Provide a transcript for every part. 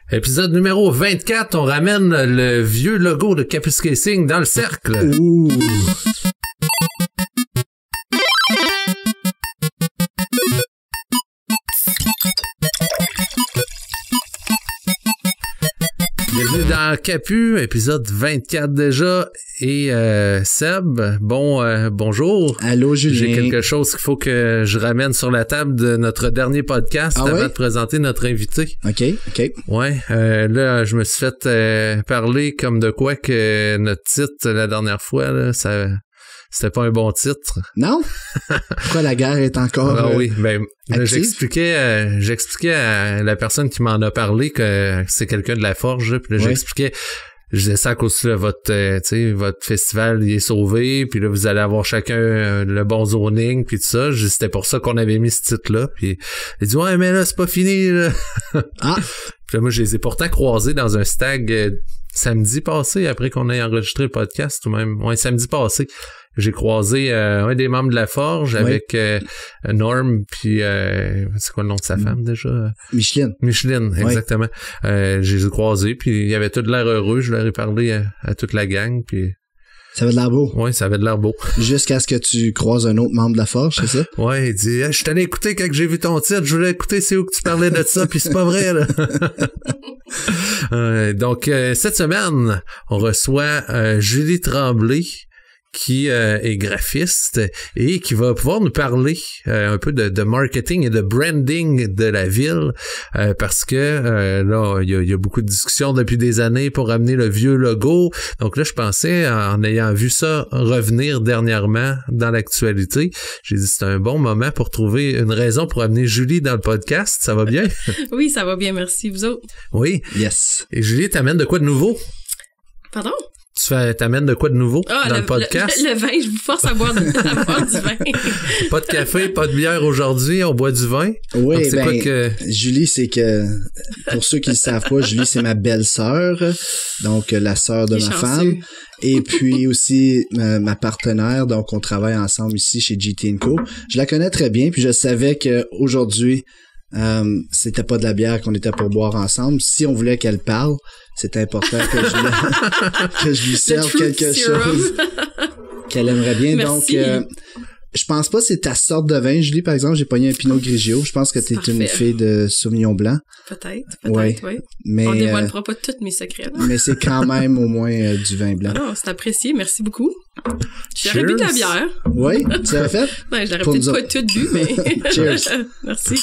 Épisode numéro 24, on ramène le vieux logo de Capus Casing dans le cercle. Ouh. Bienvenue dans Capu, épisode 24 déjà. Et Seb, bonjour. Allô, Julien. J'ai quelque chose qu'il faut que je ramène sur la table de notre dernier podcast avant de présenter notre invité. OK. Ouais, là, je me suis fait parler comme de quoi que notre titre la dernière fois, là, c'était pas un bon titre. Non? Pourquoi la guerre est encore Ah oui, ben là, active? j'expliquais à la personne qui m'en a parlé que c'est quelqu'un de la Forge, là, puis là, j'expliquais, je disais ça à cause de votre festival il est sauvé, puis là vous allez avoir chacun le bon zoning, puis tout ça. C'était pour ça qu'on avait mis ce titre-là. Puis il dit ouais mais là c'est pas fini là. Ah. Puis là, moi je les ai pourtant croisés dans un stag samedi passé après qu'on ait enregistré le podcast, ou même samedi passé. J'ai croisé un des membres de la Forge avec Norm, puis c'est quoi le nom de sa femme déjà? Micheline, exactement. Je les ai croisés, puis il y avait tout de l'air heureux. Je leur ai parlé à toute la gang, puis... Ça avait de l'air beau. Oui, ça avait de l'air beau. Jusqu'à ce que tu croises un autre membre de la Forge, c'est ça? Ouais, il dit je t'allais écouter quand j'ai vu ton titre, je voulais écouter c'est où que tu parlais de ça, puis c'est pas vrai, là. Donc, cette semaine, on reçoit Julie Tremblay, qui est graphiste et qui va pouvoir nous parler un peu de marketing et de branding de la ville, parce que là, il y a beaucoup de discussions depuis des années pour amener le vieux logo. Donc là, je pensais, en ayant vu ça revenir dernièrement dans l'actualité, j'ai dit c'est un bon moment pour trouver une raison pour amener Julie dans le podcast. Ça va bien? Oui, ça va bien, merci. Vous autres? Oui. Yes. Et Julie, t'amènes de quoi de nouveau? Pardon? T'amènes de quoi de nouveau dans le podcast? Le vin, je vous force à boire du vin. Pas de café, pas de bière aujourd'hui, on boit du vin. Oui, donc, Julie, c'est que, pour ceux qui ne le savent pas, Julie, c'est ma belle-sœur, donc la sœur de ma femme. Et puis aussi ma partenaire, donc on travaille ensemble ici chez GT & Co. Je la connais très bien, puis je savais qu'aujourd'hui, c'était pas de la bière qu'on était pour boire ensemble. Si on voulait qu'elle parle, c'était important que je lui serve quelque chose qu'elle aimerait bien. Merci. Donc, je pense pas que c'est ta sorte de vin, Julie, par exemple. J'ai pogné un Pinot Grigio. Je pense que t'es une fille de Sauvignon Blanc. Peut-être, oui. Mais, on dévoilera pas tous mes secrets. Là. Mais c'est quand même au moins du vin blanc. Non, c'est apprécié. Merci beaucoup. J'aurais bu de la bière. Oui, tu l'as fait? Non, je l'aurais peut-être pas tout bu, mais... Cheers. Merci.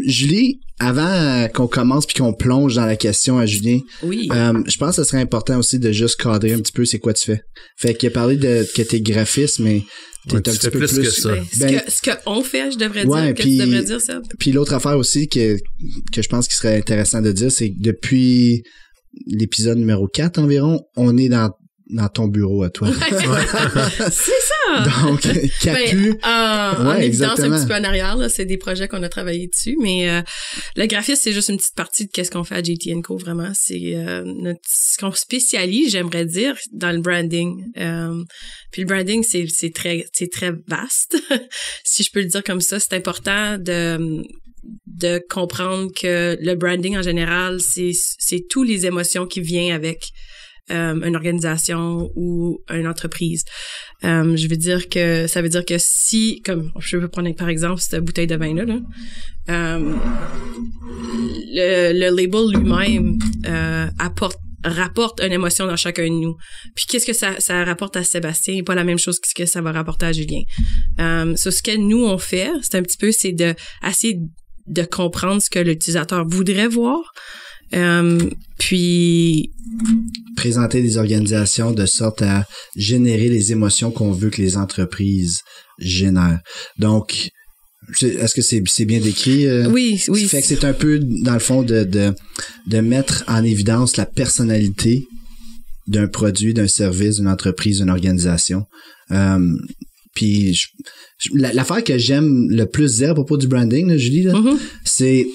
Julie, avant qu'on commence puis qu'on plonge dans la question à Julien, oui. Je pense que ce serait important aussi de juste cadrer un petit peu c'est quoi tu fais. Fait qu'il a parlé que t'es graphiste, mais t'es un petit peu plus que ça. Ce qu'on fait, je devrais dire, que tu devrais dire ça. Puis l'autre affaire aussi que je pense qu'il serait intéressant de dire, c'est que depuis l'épisode numéro 4 environ, on est dans ton bureau à toi. C'est ça! Donc, Capu. En évidence, exactement. un petit peu en arrière, là, c'est des projets qu'on a travaillé dessus, mais le graphisme, c'est juste une petite partie de qu'est-ce qu'on fait à GT & Co, vraiment. C'est ce qu'on spécialise, j'aimerais dire, dans le branding. Puis le branding, c'est très vaste. Si je peux le dire comme ça, c'est important de comprendre que le branding, en général, c'est toutes les émotions qui viennent avec une organisation ou une entreprise. Je veux dire que ça veut dire que si, comme je peux prendre par exemple cette bouteille de vin là, le label lui-même rapporte une émotion dans chacun de nous. Puis qu'est-ce que ça rapporte à Sébastien, pas la même chose que ce que ça va rapporter à Julien. Ce que nous on fait, c'est un petit peu c'est de essayer de comprendre ce que l'utilisateur voudrait voir. Puis présenter des organisations de sorte à générer les émotions qu'on veut que les entreprises génèrent. Donc, est-ce que c'est bien décrit? Oui. Fait que c'est un peu, dans le fond, de mettre en évidence la personnalité d'un produit, d'un service, d'une entreprise, d'une organisation. Puis, l'affaire que j'aime le plus dire à propos du branding, là, Julie, là, c'est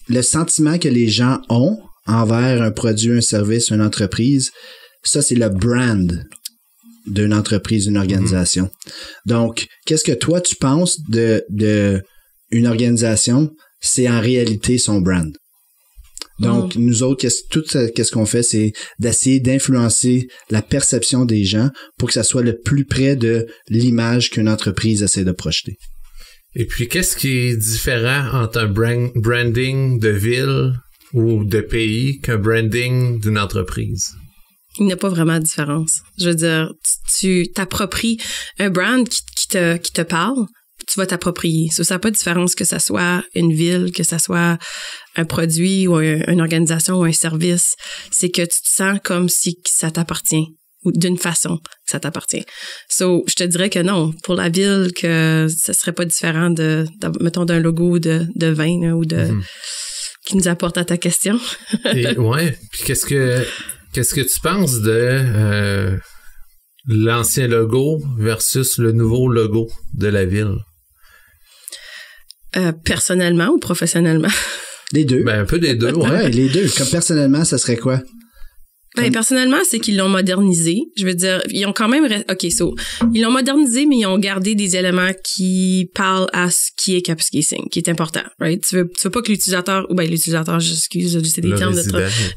le sentiment que les gens ont envers un produit, un service, une entreprise. Ça, c'est le brand d'une entreprise, d'une organisation. Donc, qu'est-ce que toi, tu penses de une organisation? C'est en réalité son brand. Donc, nous autres, qu'est-ce qu'on fait, c'est d'essayer d'influencer la perception des gens pour que ça soit le plus près de l'image qu'une entreprise essaie de projeter. Et puis, qu'est-ce qui est différent entre un branding de ville ou de pays qu'un branding d'une entreprise? Il n'y a pas vraiment de différence. Je veux dire, tu t'appropries un brand qui te parle, tu vas t'approprier. Ça n'a pas de différence que ça soit une ville, que ça soit un produit ou une organisation ou un service. C'est que tu te sens comme si ça t'appartient ou d'une façon que ça t'appartient. So, je te dirais que non. Pour la ville, que ça serait pas différent mettons, d'un logo de vin là, ou de qui nous apporte à ta question. Et, ouais. Puis qu'est-ce que tu penses de l'ancien logo versus le nouveau logo de la ville? Personnellement ou professionnellement? Les deux. Ben, un peu des deux, ouais. Ouais, les deux. Comme personnellement, ça serait quoi? Ben, personnellement, c'est qu'ils l'ont modernisé. Je veux dire, ils ont quand même... ils l'ont modernisé, mais ils ont gardé des éléments qui parlent à ce qui est Capscasing, qui est important, right? Tu veux pas que l'utilisateur... j'excuse, c'est des termes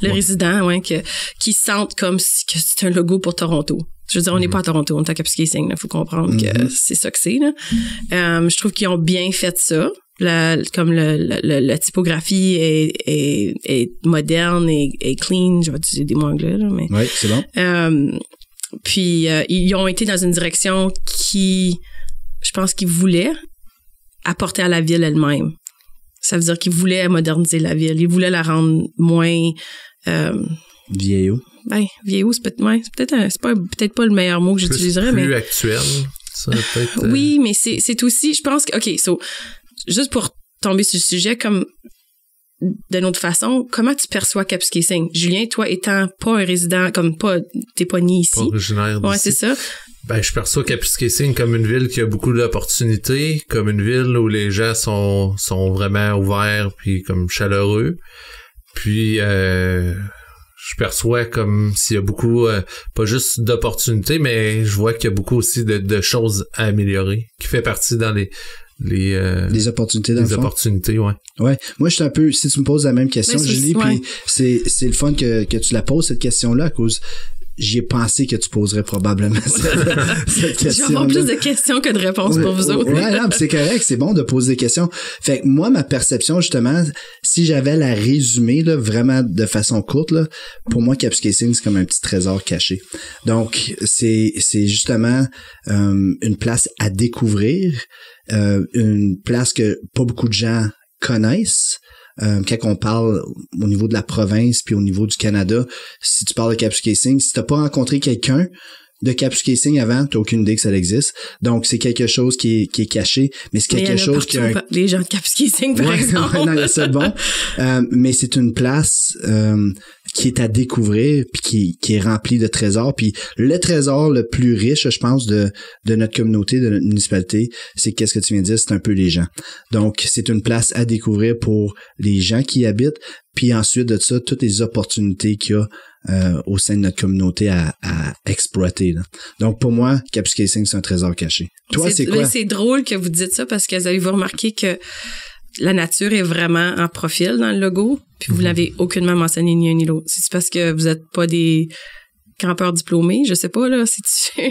le résident, ouais, qui sentent comme si que c'est un logo pour Toronto. Je veux dire, on n'est pas à Toronto, on est à Capscasing, là. Faut comprendre que c'est ça que c'est, là. Je trouve qu'ils ont bien fait ça. Comme la typographie est moderne et clean, je vais utiliser des mots anglais là, mais oui, c'est bon. Puis ils ont été dans une direction qui, je pense qu'ils voulaient apporter à la ville elle-même. Ça veut dire qu'ils voulaient moderniser la ville, ils voulaient la rendre moins vieillot. Ben vieillot, c'est peut-être pas le meilleur mot que j'utiliserais, mais plus actuel. Ça peut-être. Oui, mais c'est aussi, je pense que juste pour tomber sur le sujet, comme d'une autre façon, comment tu perçois Capscasing? Julien, toi, étant pas un résident, t'es pas né ici. Pas originaire d'ici. Ouais, c'est ça. Ben, je perçois Capscasing comme une ville qui a beaucoup d'opportunités, comme une ville où les gens sont vraiment ouverts puis comme chaleureux. Puis, je perçois comme s'il y a beaucoup, pas juste d'opportunités, mais je vois qu'il y a beaucoup aussi de choses à améliorer, qui fait partie dans les opportunités dans le fond. Les opportunités, ouais. Ouais. Moi, je suis un peu, si tu me poses la même question, Julie, puis c'est le fun que tu la poses, cette question-là, à cause j'y ai pensé que tu poserais probablement cette question. Je vais avoir plus de questions que de réponses pour vous autres. Ouais, non, c'est correct, c'est bon de poser des questions. Fait que moi, ma perception, justement, si j'avais la résumer, là, vraiment de façon courte, là, pour moi, Capscasing, c'est comme un petit trésor caché. Donc, c'est justement une place à découvrir, une place que pas beaucoup de gens connaissent. Quand on parle au niveau de la province puis au niveau du Canada, si tu parles de Capscasing, si t'as pas rencontré quelqu'un de Capscasing avant, t'as aucune idée que ça existe. Donc, c'est quelque chose qui est caché, mais c'est quelque chose qui a... Les gens de Capscasing, par exemple. Non, il y a ça de bon. Mais c'est une place qui est à découvrir puis qui est remplie de trésors. Puis le trésor le plus riche, je pense, de notre communauté, de notre municipalité, c'est qu'est-ce que tu viens de dire, c'est un peu les gens. Donc, c'est une place à découvrir pour les gens qui y habitent. Puis ensuite de ça, toutes les opportunités qu'il y a au sein de notre communauté à exploiter. Là. Donc, pour moi, Capscasing, c'est un trésor caché. Toi, c'est quoi? C'est drôle que vous dites ça parce que vous avez-vous remarqué que la nature est vraiment en profil dans le logo, puis vous l'avez aucunement mentionné ni un ni l'autre. C'est parce que vous êtes pas des campeurs diplômés, je sais pas, là, si tu...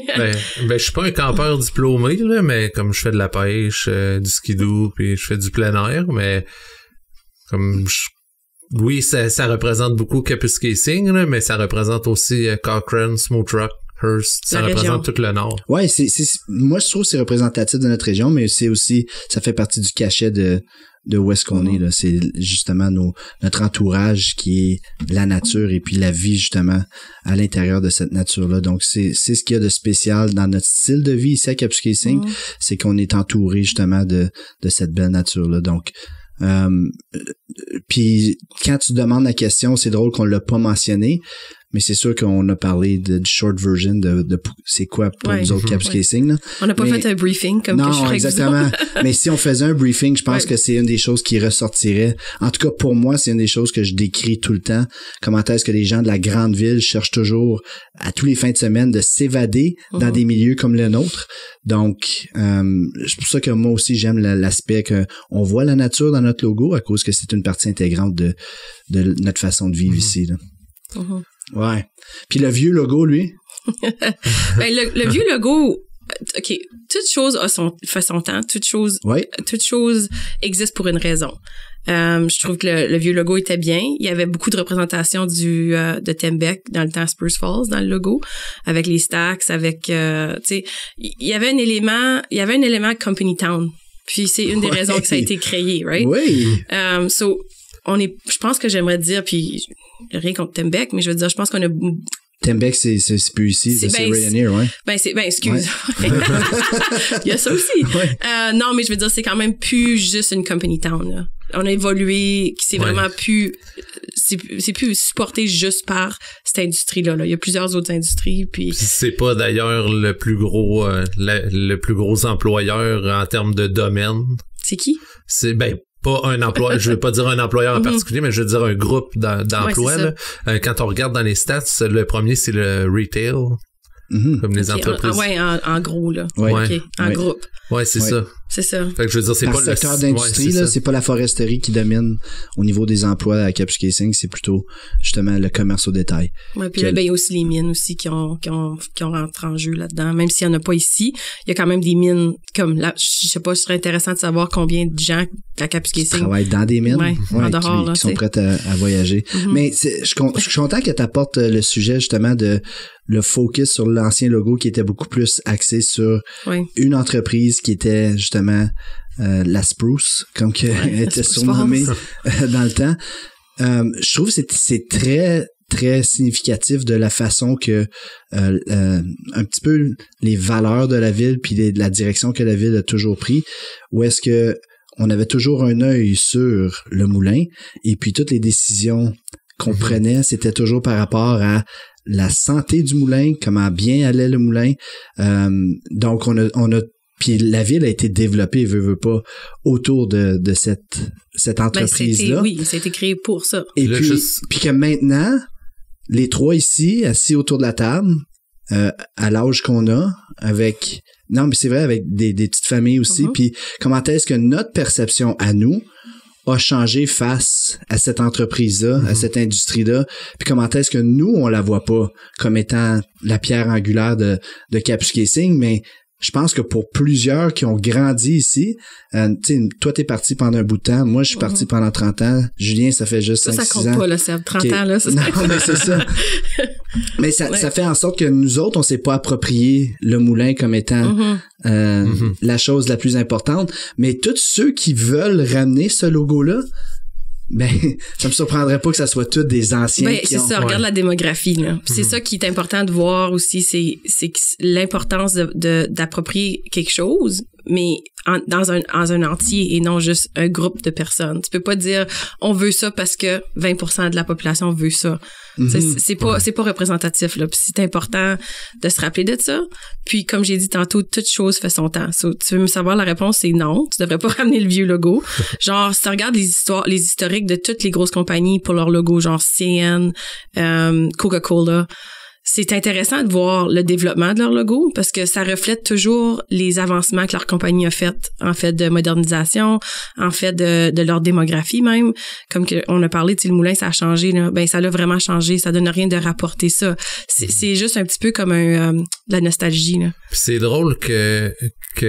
je suis pas un campeur diplômé, là, mais comme je fais de la pêche, du skidoo, puis je fais du plein air, mais comme oui, ça représente beaucoup Capscasing, là, mais ça représente aussi Cochrane, Smooth Rock, Hearst, ça représente tout le Nord. Ouais, moi je trouve que c'est représentatif de notre région, mais c'est aussi, ça fait partie du cachet de où est-ce qu'on est, là. C'est justement notre entourage qui est la nature et puis la vie, justement, à l'intérieur de cette nature-là. Donc, c'est ce qu'il y a de spécial dans notre style de vie ici à Capscasing, c'est qu'on est entouré, justement, de cette belle nature-là. Donc, puis quand tu demandes la question, c'est drôle qu'on l'a pas mentionné, Mais c'est sûr qu'on a parlé du short version de c'est quoi pour nous autres Caps Casing. Là. On n'a pas fait un briefing comme que je ferais exactement. Mais si on faisait un briefing, je pense que c'est une des choses qui ressortirait. En tout cas, pour moi, c'est une des choses que je décris tout le temps. Comment est-ce que les gens de la grande ville cherchent toujours, à tous les fins de semaine, de s'évader dans des milieux comme le nôtre. Donc, c'est pour ça que moi aussi, j'aime l'aspect qu'on voit la nature dans notre logo à cause que c'est une partie intégrante de notre façon de vivre ici. Là. Ouais. Puis le vieux logo, lui? Ben, le vieux logo, OK, toute chose fait son temps, toute chose existe pour une raison. Je trouve que le vieux logo était bien. Il y avait beaucoup de représentation de Tembec dans le temps Spruce Falls dans le logo, avec les stacks, avec tu sais, il y avait un élément Company Town. Puis c'est une des raisons que ça a été créé, right? Oui. Je pense que j'aimerais dire, puis rien contre Tembec, mais je veux dire, je pense qu'on a... Tembec, c'est plus ici, c'est Rayonier, ouais. Excuse. Ouais. Il y a ça aussi. Ouais. Non, mais je veux dire, c'est quand même plus juste une company town, là. On a évolué, c'est vraiment plus, c'est plus supporté juste par cette industrie-là, là. Il y a plusieurs autres industries, puis c'est pas d'ailleurs le plus gros employeur en termes de domaine. C'est qui? C'est, pas un employeur, je veux pas dire un employeur en particulier, mais je veux dire un groupe d'emplois. Là. Quand on regarde dans les stats, le premier, c'est le retail, comme les entreprises. En gros, là. Ouais. OK, en groupe. Ouais, c'est ça. C'est ça. Fait que je veux dire, c'est par pas secteur d'industrie, là, c'est pas la foresterie qui domine au niveau des emplois à Caps Casing, c'est plutôt justement le commerce au détail. Ouais, puis là, il y a aussi les mines aussi qui ont rentré en jeu là-dedans. Même s'il y en a pas ici, il y a quand même des mines comme là, je sais pas, ce serait intéressant de savoir combien de gens à Caps Casing travaillent dans des mines, en dehors, qui sont prêts à voyager. Mais je suis content que tu apportes le sujet justement de le focus sur l'ancien logo qui était beaucoup plus axé sur une entreprise qui était justement la Spruce, comme qu'elle était surnommée dans le temps. Je trouve que c'est très très significatif de la façon que un petit peu les valeurs de la ville puis la direction que la ville a toujours pris, où est-ce que on avait toujours un œil sur le moulin et puis toutes les décisions qu'on prenait, c'était toujours par rapport à la santé du moulin, comment bien allait le moulin. Donc on a puis la ville a été développée, veut pas, autour de cette entreprise-là. Oui, ça a été créé pour ça. Et puis que maintenant, les trois ici, assis autour de la table, à l'âge qu'on a, avec... Non, mais c'est vrai, avec des petites familles aussi, puis comment est-ce que notre perception à nous a changé face à cette entreprise-là, à cette industrie-là, puis comment est-ce que nous, on la voit pas comme étant la pierre angulaire de Caps Casing, mais je pense que pour plusieurs qui ont grandi ici, tu sais, toi, t'es parti pendant un bout de temps. Moi, je suis parti pendant 30 ans. Julien, ça fait juste 5-6 ans. Ça compte pas, là, c'est 30 ans, là. Non, mais c'est ça. Mais ça fait en sorte que nous autres, on s'est pas approprié le moulin comme étant la chose la plus importante. Mais tous ceux qui veulent ramener ce logo-là, ben, ça me surprendrait pas que ça soit tous des anciens. Ben, c'est ça, regarde la démographie, là. C'est ça qui est important de voir aussi, c'est l'importance d'approprier quelque chose, mais dans un entier et non juste un groupe de personnes. Tu peux pas dire, on veut ça parce que 20% de la population veut ça. C'est pas représentatif, là. Puis c'est important de se rappeler de ça. Puis, comme j'ai dit tantôt, toute chose fait son temps. So, tu veux me savoir la réponse, c'est non. Tu devrais pas ramener le vieux logo. Genre, si tu regardes les historiques de toutes les grosses compagnies pour leur logo, genre CN, Coca-Cola, c'est intéressant de voir le développement de leur logo parce que ça reflète toujours les avancements que leur compagnie a fait, en fait, de modernisation, en fait, de leur démographie même. Comme on a parlé, tu sais, le moulin, ça a changé, là. Ben, ça l'a vraiment changé. Ça donne rien de rapporter ça. C'est juste un petit peu comme la nostalgie, là. Puis c'est drôle que tu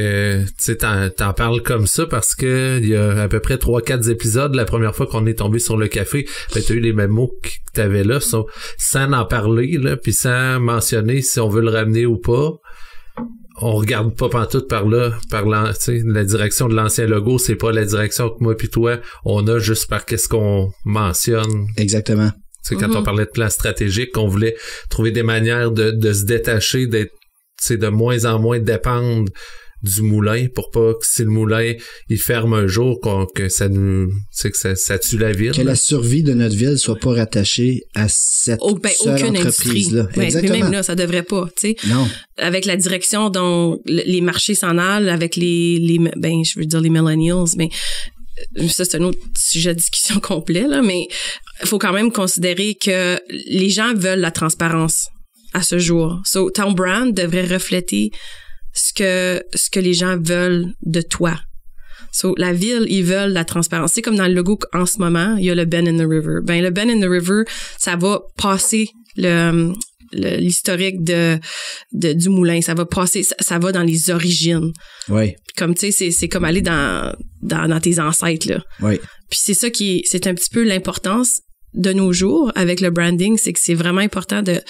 sais, t'en parles comme ça parce que il y a à peu près 3-4 épisodes, la première fois qu'on est tombé sur le café, ben, t'as eu les mêmes mots que t'avais là, sans en parler, là, puis sans mentionner si on veut le ramener ou pas. On regarde pas pantoute par là, la direction de l'ancien logo, c'est pas la direction que moi pis toi, on a juste par qu'est-ce qu'on mentionne. Exactement. C'est quand on parlait de plan stratégique, on voulait trouver des manières de se détacher, d'être, de moins en moins dépendre du moulin pour pas que si le moulin il ferme un jour que ça nous ça tue la ville. Que la survie de notre ville soit pas rattachée à cette seule entreprise-là. Exactement. Mais même là, ça devrait pas, tu sais. Non. Avec la direction dont les marchés s'en allent, avec les je veux dire les millennials, mais ça, c'est un autre sujet de discussion complet, là, mais il faut quand même considérer que les gens veulent la transparence à ce jour. So, ton brand devrait refléter ce que les gens veulent de toi. So, la ville, ils veulent la transparence. C'est comme dans le logo en ce moment, il y a le Bend in the River. Ben, le Bend in the River, ça va passer l'historique du moulin. Ça va passer, ça va dans les origines. Oui. Comme, tu sais, c'est comme aller dans tes ancêtres, là. Oui. Puis c'est ça c'est un petit peu l'importance de nos jours avec le branding, c'est que c'est vraiment important de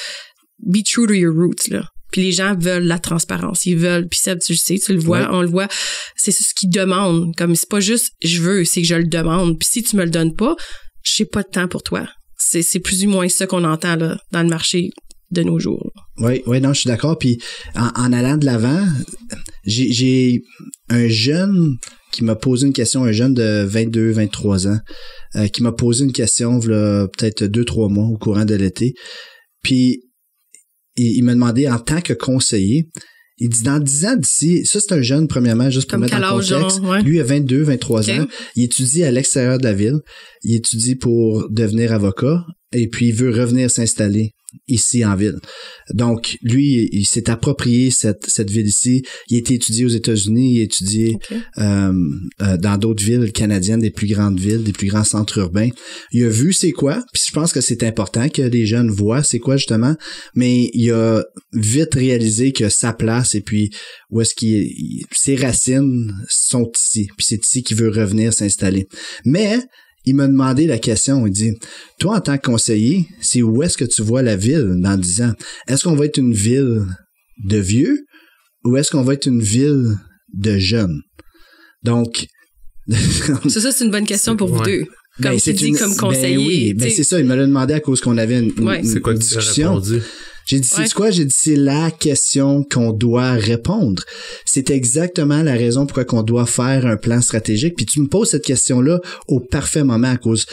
be true to your roots, là. Puis les gens veulent la transparence, ils veulent, puis ça, tu le sais, tu le vois, on le voit, c'est ce qu'ils demandent, comme c'est pas juste je veux, c'est que je le demande, puis si tu me le donnes pas, j'ai pas de temps pour toi. C'est plus ou moins ça qu'on entend là dans le marché de nos jours. Oui, non, je suis d'accord, puis en allant de l'avant, j'ai un jeune qui m'a posé une question, un jeune de 22, 23 ans, qui m'a posé une question là, peut-être 2-3 mois au courant de l'été, puis il m'a demandé en tant que conseiller, il dit dans 10 ans d'ici, ça c'est un jeune premièrement, juste pour comme mettre en contexte, genre, ouais. Lui il a 22, 23 ans, il étudie à l'extérieur de la ville, il étudie pour devenir avocat et puis il veut revenir s'installer ici en ville. Donc, lui, il s'est approprié cette ville ici. Il a été étudié aux États-Unis, il a étudié dans d'autres villes canadiennes, des plus grandes villes, des plus grands centres urbains. Il a vu c'est quoi, puis je pense que c'est important que les jeunes voient c'est quoi justement, mais il a vite réalisé que sa place et puis où est-ce ses racines sont ici, puis c'est ici qu'il veut revenir s'installer. Mais il m'a demandé la question, il dit, toi en tant que conseiller, c'est où est-ce que tu vois la ville dans 10 ans? Est-ce qu'on va être une ville de vieux ou est-ce qu'on va être une ville de jeunes? Donc... ça, c'est une bonne question pour vous deux. Comme tu dis, comme conseiller. C'est ça, il me l'a demandé à cause qu'on avait une c'est quoi discussion. Tu as répondu? J'ai dit, c'est quoi? J'ai dit, c'est la question qu'on doit répondre. C'est exactement la raison pourquoi qu'on doit faire un plan stratégique. Puis tu me poses cette question-là au parfait moment à cause...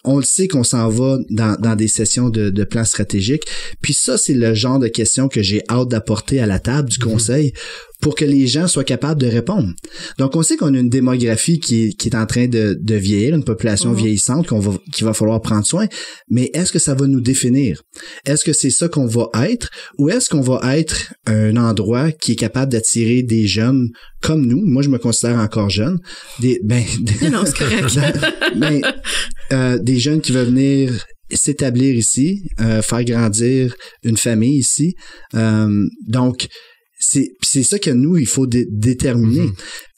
On le sait qu'on s'en va dans des sessions de plans stratégiques. Puis ça, c'est le genre de questions que j'ai hâte d'apporter à la table du conseil pour que les gens soient capables de répondre. Donc, on sait qu'on a une démographie qui est en train de vieillir, une population vieillissante qu'il va falloir prendre soin. Mais est-ce que ça va nous définir? Est-ce que c'est ça qu'on va être? Ou est-ce qu'on va être un endroit qui est capable d'attirer des jeunes comme nous? Moi, je me considère encore jeune. Non, c'est correct. Des jeunes qui veulent venir s'établir ici, faire grandir une famille ici. Donc, c'est ça que nous, il faut déterminer.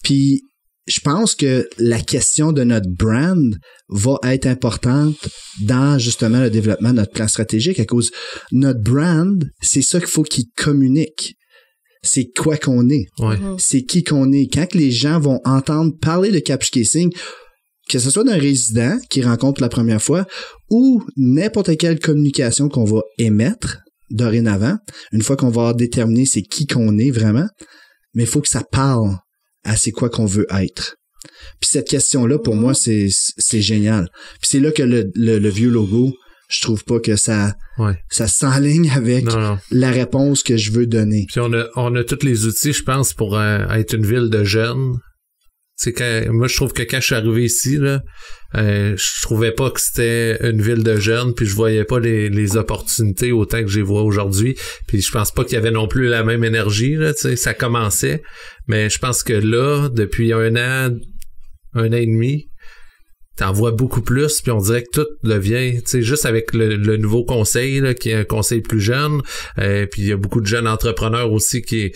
Puis, je pense que la question de notre brand va être importante dans justement le développement de notre plan stratégique à cause notre brand, c'est ça qu'il faut qu'il communique. C'est quoi qu'on est. Ouais. C'est qui qu'on est. Quand les gens vont entendre parler de Capscasing, que ce soit d'un résident qui rencontre la première fois ou n'importe quelle communication qu'on va émettre dorénavant, une fois qu'on va déterminer c'est qui qu'on est vraiment, mais il faut que ça parle à c'est quoi qu'on veut être. Puis cette question-là, pour moi, c'est génial. Puis c'est là que le vieux logo, je trouve pas que ça s'enligne avec la réponse que je veux donner. Puis on a tous les outils, je pense, pour être une ville de jeunes. Moi, je trouve que quand je suis arrivé ici, là, je trouvais pas que c'était une ville de jeunes, puis je voyais pas les opportunités autant que je les vois aujourd'hui. Puis je pense pas qu'il y avait non plus la même énergie, là, ça commençait. Mais je pense que là, depuis un an et demi, t'en vois beaucoup plus, puis on dirait que tout devient, juste avec le nouveau conseil, là, qui est un conseil plus jeune, puis il y a beaucoup de jeunes entrepreneurs aussi qui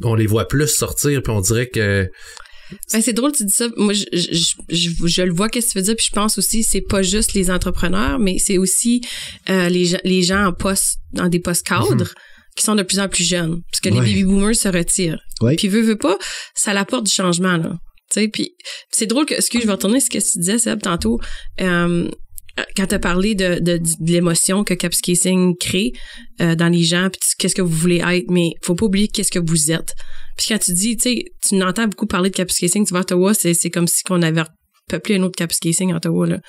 on les voit plus sortir, puis on dirait que... c'est drôle, tu dis ça. Moi, je le vois, qu'est-ce que tu veux dire, puis je pense aussi, c'est pas juste les entrepreneurs, mais c'est aussi les gens en poste, dans des postes cadres, qui sont de plus en plus jeunes, parce que les baby boomers se retirent. Puis veut pas, ça apporte du changement, là. Tu sais, puis c'est drôle que, je vais retourner ce que tu disais, Seb, tantôt, quand t'as parlé de l'émotion que Capscasing crée dans les gens, puis qu'est-ce que vous voulez être, mais faut pas oublier qu'est-ce que vous êtes. Puis quand tu dis, tu sais, tu entends beaucoup parler de campus casing, tu vas à Ottawa, c'est comme si qu'on avait peuplé un autre campus casing à Ottawa, là.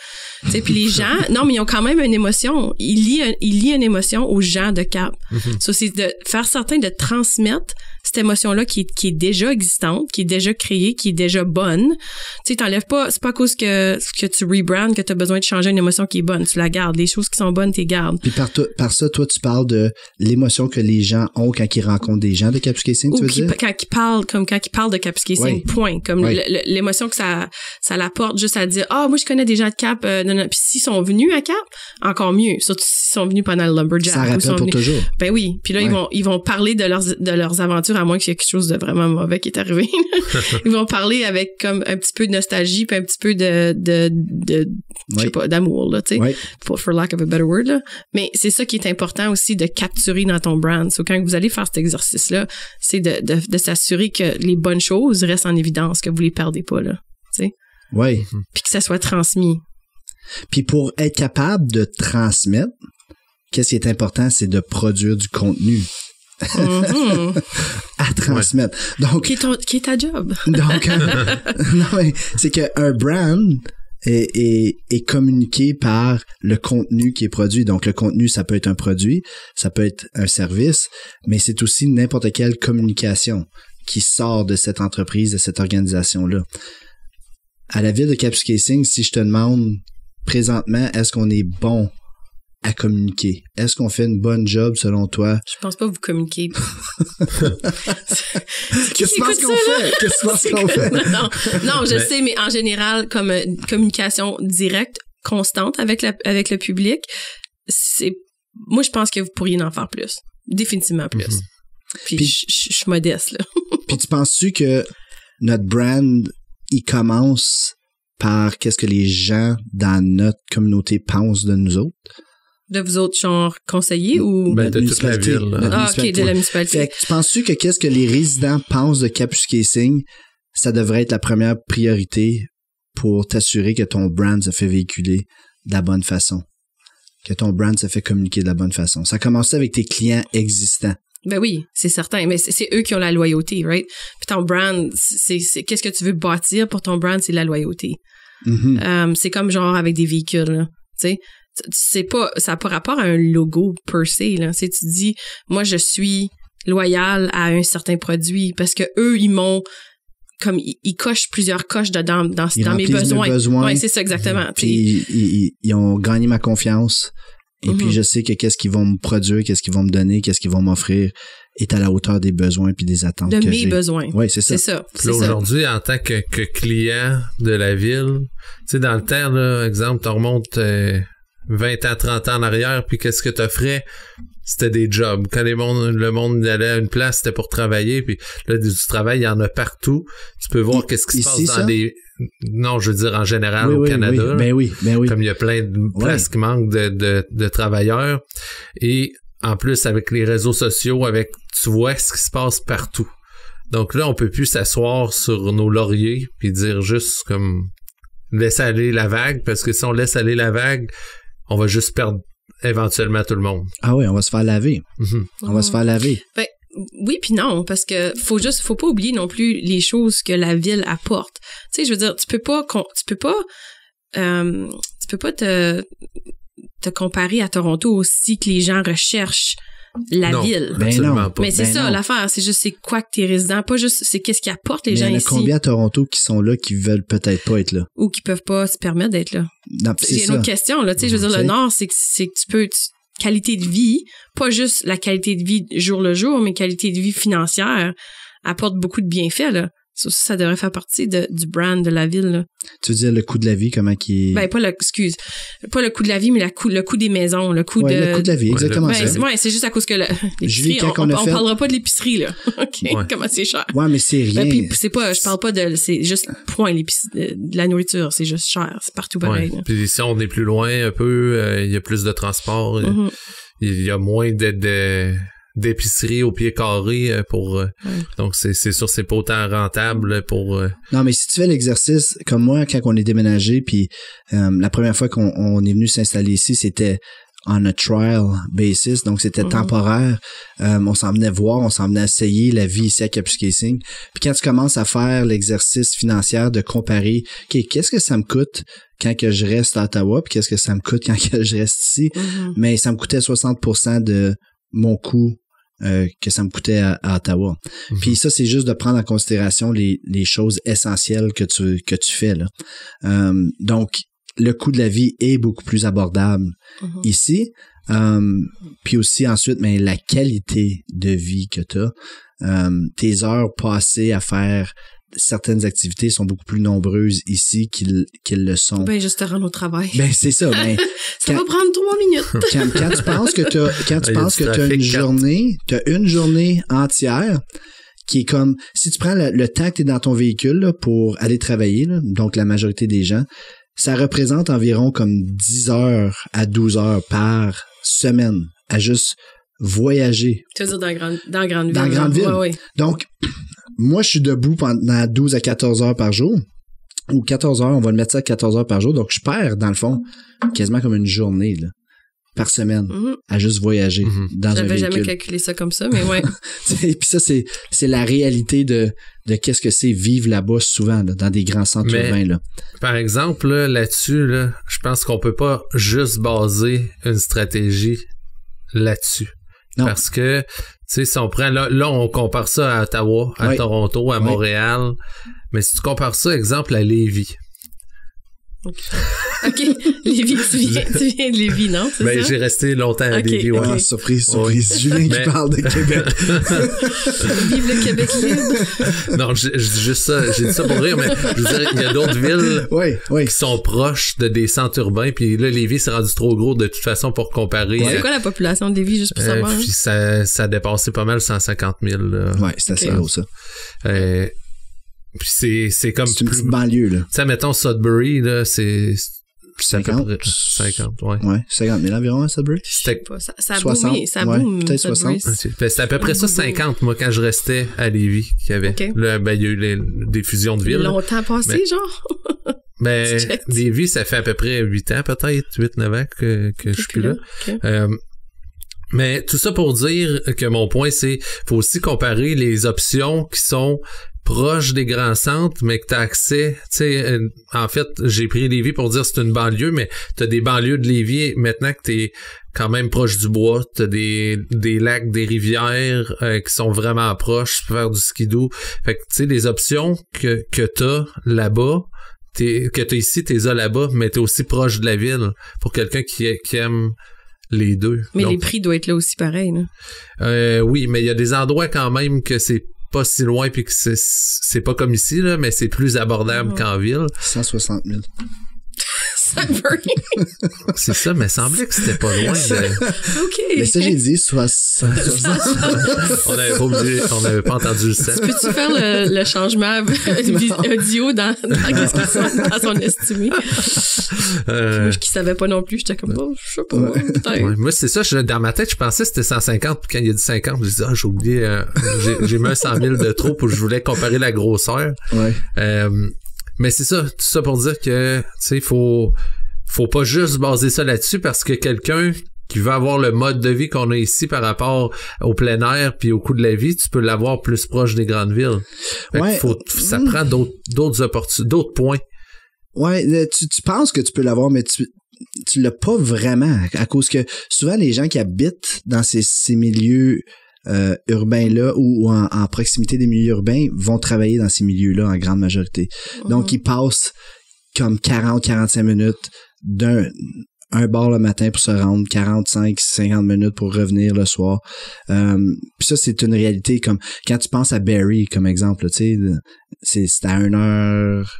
Tu sais, puis les gens, non, mais ils ont quand même une émotion. Ils lient une émotion aux gens de Cap. So, c'est de faire certain de transmettre cette émotion-là qui est déjà existante, qui est déjà créée, qui est déjà bonne. Tu sais, t'enlèves pas, c'est pas à cause que tu rebrands que t'as besoin de changer une émotion qui est bonne. Tu la gardes. Les choses qui sont bonnes, t'es gardes. Puis par ça, toi, tu parles de l'émotion que les gens ont quand ils rencontrent des gens de campus casing, tu veux dire? Quand ils parlent de campus casing, point. Comme l'émotion que ça l'apporte juste à dire, moi, je connais des gens de Cap, non. Puis s'ils sont venus à Cap, encore mieux. Surtout s'ils sont venus pendant le Lumberjack. Ça rappelle pour toujours. Ben oui. Puis là, ils vont parler de leurs aventures, à moins qu'il y ait quelque chose de vraiment mauvais qui est arrivé. Ils vont parler avec comme un petit peu de nostalgie puis un petit peu de je sais pas, d'amour, là, tu sais. For lack of a better word, là. Mais c'est ça qui est important aussi de capturer dans ton brand. So, quand vous allez faire cet exercice-là, c'est de s'assurer que les bonnes choses restent en évidence, que vous les perdez pas, là. Tu sais. Oui. Puis que ça soit transmis. Puis pour être capable de transmettre, qu'est-ce qui est important, c'est de produire du contenu. À transmettre. Donc, qui est ta job. Donc, non, mais c'est qu'un brand est communiqué par le contenu qui est produit. Donc, le contenu, ça peut être un produit, ça peut être un service, mais c'est aussi n'importe quelle communication qui sort de cette entreprise, de cette organisation-là. À la ville de Campus Casing, si je te demande présentement, est-ce qu'on est bon à communiquer? Est-ce qu'on fait une bonne job selon toi? Je pense pas que vous communiquez. Qu'est-ce qu'on fait? Non, je sais, mais en général, comme communication directe, constante avec le public, moi, je pense que vous pourriez en faire plus. Définitivement plus. Puis je suis modeste, là. Puis tu penses-tu que notre brand, il commence par qu'est-ce que les gens dans notre communauté pensent de nous autres? De vous autres, genre, conseillers ou... Ben, de toute la ville. OK, de la municipalité. Fait que tu penses-tu que qu'est-ce que les résidents pensent de Campus Casing, ça devrait être la première priorité pour t'assurer que ton brand se fait véhiculer de la bonne façon? Que ton brand se fait communiquer de la bonne façon? Ça commence avec tes clients existants. Ben oui, c'est certain. Mais c'est eux qui ont la loyauté, right? Puis ton brand, c'est qu'est-ce que tu veux bâtir pour ton brand, c'est la loyauté. C'est comme genre avec des véhicules, là. Tu sais, c'est pas, ça n'a pas rapport à un logo per se, là. Tu dis, moi, je suis loyal à un certain produit parce que eux, ils m'ont, comme, ils cochent plusieurs coches dans mes besoins. Ouais, c'est ça, exactement. Puis ils ont gagné ma confiance. Et puis, je sais que qu'est-ce qu'ils vont me produire, qu'est-ce qu'ils vont me donner, qu'est-ce qu'ils vont m'offrir est à la hauteur des besoins puis des attentes de que mes j'ai. besoins. Oui, c'est ça. C'est ça. Puis aujourd'hui, en tant que client de la ville, tu sais, dans le temps, là, exemple, tu remontes 20 ans, 30 ans en arrière, puis qu'est-ce que tu ferais? C'était des jobs. Quand le monde allait à une place, c'était pour travailler, puis là, du travail, il y en a partout. Tu peux voir qu'est-ce qui se passe dans des... Non, je veux dire en général au Canada. Oui. Comme il y a plein de places qui manquent de travailleurs. Et en plus, avec les réseaux sociaux, tu vois ce qui se passe partout. Donc là, on peut plus s'asseoir sur nos lauriers puis dire juste comme laisser aller la vague, parce que si on laisse aller la vague, on va juste perdre éventuellement tout le monde. Ah oui, on va se faire laver. On va se faire laver. Ben, oui puis non, parce que faut pas oublier non plus les choses que la ville apporte. Tu sais, je veux dire, tu peux pas te comparer à Toronto aussi, que les gens recherchent la ville. Non, mais c'est ça l'affaire, c'est juste c'est quoi que tes résidents, pas juste c'est qu'est-ce qui apporte les gens ici. Il y en a combien à Toronto qui sont là qui veulent peut-être pas être là ou qui peuvent pas se permettre d'être là. Non, c'est une autre question là, tu sais, je veux dire, le Nord, c'est que tu peux qualité de vie, pas juste la qualité de vie jour le jour, mais qualité de vie financière apporte beaucoup de bienfaits là. Ça devrait faire partie du brand de la ville, là. Tu veux dire le coût de la vie, comment qui est... Ben, pas le coût de la vie, mais le coût des maisons, le coût Ouais, c'est juste à cause que l'épicerie, on parlera pas de l'épicerie, là. OK, comment c'est cher. Ouais, mais c'est rien. Ben, puis je parle pas c'est juste point, de la nourriture, c'est juste cher, c'est partout pareil. Ouais. Puis si on est plus loin un peu, il y a plus de transport, il y a moins d'épicerie au pied carré donc c'est sûr c'est pas autant rentable pour Non, mais si tu fais l'exercice comme moi quand on est déménagé, puis la première fois qu'on est venu s'installer ici, c'était on a trial basis, donc c'était temporaire. On s'en venait voir, on s'en venait essayer la vie ici à Kapuskasing. Puis quand tu commences à faire l'exercice financier de comparer, OK, qu'est-ce que ça me coûte quand que je reste à Ottawa, puis qu'est-ce que ça me coûte quand que je reste ici? Mais ça me coûtait 60% de mon coût que ça me coûtait à Ottawa. Puis ça, c'est juste de prendre en considération les choses essentielles que tu fais, là. Donc, le coût de la vie est beaucoup plus abordable ici. Puis aussi, ensuite, mais la qualité de vie que tu as, tes heures passées à faire certaines activités sont beaucoup plus nombreuses ici qu'ils le sont. Ben, juste te rendre au travail. Ben, c'est ça. Ben, ça va prendre 3 minutes. quand tu penses que t'as une journée entière qui est comme, si tu prends le temps que t'es dans ton véhicule là, pour aller travailler, là, donc la majorité des gens, ça représente environ comme 10 heures à 12 heures par semaine à juste voyager. Tu veux dire dans la grande ville. Dans la grande ville. Ouais. Donc, moi, je suis debout pendant 12 à 14 heures par jour. Ou 14 heures, on va le mettre ça à 14 heures par jour. Donc, je perds, dans le fond, quasiment comme une journée là, par semaine à juste voyager dans un véhicule. J'avais jamais calculé ça comme ça, mais ouais. Et puis ça, c'est la réalité de qu'est-ce que c'est vivre là-bas souvent, là, dans des grands centres urbains. Là. Par exemple, là-dessus, là, je pense qu'on peut pas juste baser une stratégie là-dessus. Non. Parce que, tu sais, si on prend, là, on compare ça à Ottawa, à Toronto, à Montréal. Mais si tu compares ça, exemple, à Lévis. OK. Lévis, tu viens de Lévis, non? C'est ça? J'ai resté longtemps à Lévis, ouais. Ah, surprise. Julien qui parle de Québec. Vive le Québec libre. Non, je dis juste ça. J'ai dit ça pour rire, mais je veux dire, il y a d'autres villes qui sont proches des centres urbains, puis là, Lévis, c'est rendu trop gros de toute façon pour comparer. C'est quoi la population de Lévis, juste pour savoir? Puis ça a dépassé pas mal 150 000. Ouais, c'est assez gros, ça. Puis c'est comme c'est une petite banlieue, là. Tu sais, mettons Sudbury, là, c'est 50, 50, ouais. Ouais, 50 000 environ à Sudbury. C'était ça 60, ça boom, peut-être 60. C'était à peu près ça, 50, moi, quand je restais à Lévis, qu'il y avait. Okay. Là, ben, il y a eu des fusions de villes. Longtemps passé, genre? Ben, Lévis, ça fait à peu près 8 ans, peut-être, 8-9 ans que je suis plus là. Okay. Mais tout ça pour dire que mon point, c'est faut aussi comparer les options qui sont proches des grands centres, mais que t'as accès, tu sais, en fait, j'ai pris Lévis pour dire c'est une banlieue, mais t'as des banlieues de Lévis maintenant que t'es quand même proche du bois, t'as des lacs, des rivières qui sont vraiment proches, tu peux faire du skidoo. Fait que, tu sais, les options que t'as là-bas, que t'as ici, t'es là-bas, mais t'es aussi proche de la ville. Pour quelqu'un qui aime les deux. Mais donc, les prix doivent être là aussi pareil, là. Oui, mais il y a des endroits quand même que c'est pas si loin puis que c'est pas comme ici, là, mais c'est plus abordable qu'en ville. 160 000. C'est ça, mais semblait que c'était pas loin de... OK. Mais ça, j'ai dit 60. On n'avait pas entendu le 7. Peux-tu faire le changement audio dans son estimé? Moi, qui savais pas non plus, j'étais comme, je sais pas, peut-être. Ouais, moi, c'est ça, dans ma tête, je pensais que c'était 150, puis quand il a dit 50, je me dit, j'ai oublié, j'ai mis un 100 000 de trop pour que je voulais comparer la grosseur. Ouais. Mais c'est ça, tout ça pour dire que, tu sais, faut pas juste baser ça là-dessus parce que quelqu'un qui veut avoir le mode de vie qu'on a ici par rapport au plein air puis au coût de la vie, tu peux l'avoir plus proche des grandes villes. Fait que ça prend d'autres opportunités, d'autres points. Ouais, tu penses que tu peux l'avoir, mais tu l'as pas vraiment à cause que souvent les gens qui habitent dans ces milieux urbains-là ou en proximité des milieux urbains vont travailler dans ces milieux-là en grande majorité. Donc, ils passent comme 40-45 minutes d'un bar le matin pour se rendre, 45-50 minutes pour revenir le soir. Puis ça, c'est une réalité comme quand tu penses à Barrie, comme exemple, tu sais, c'est à 1 heure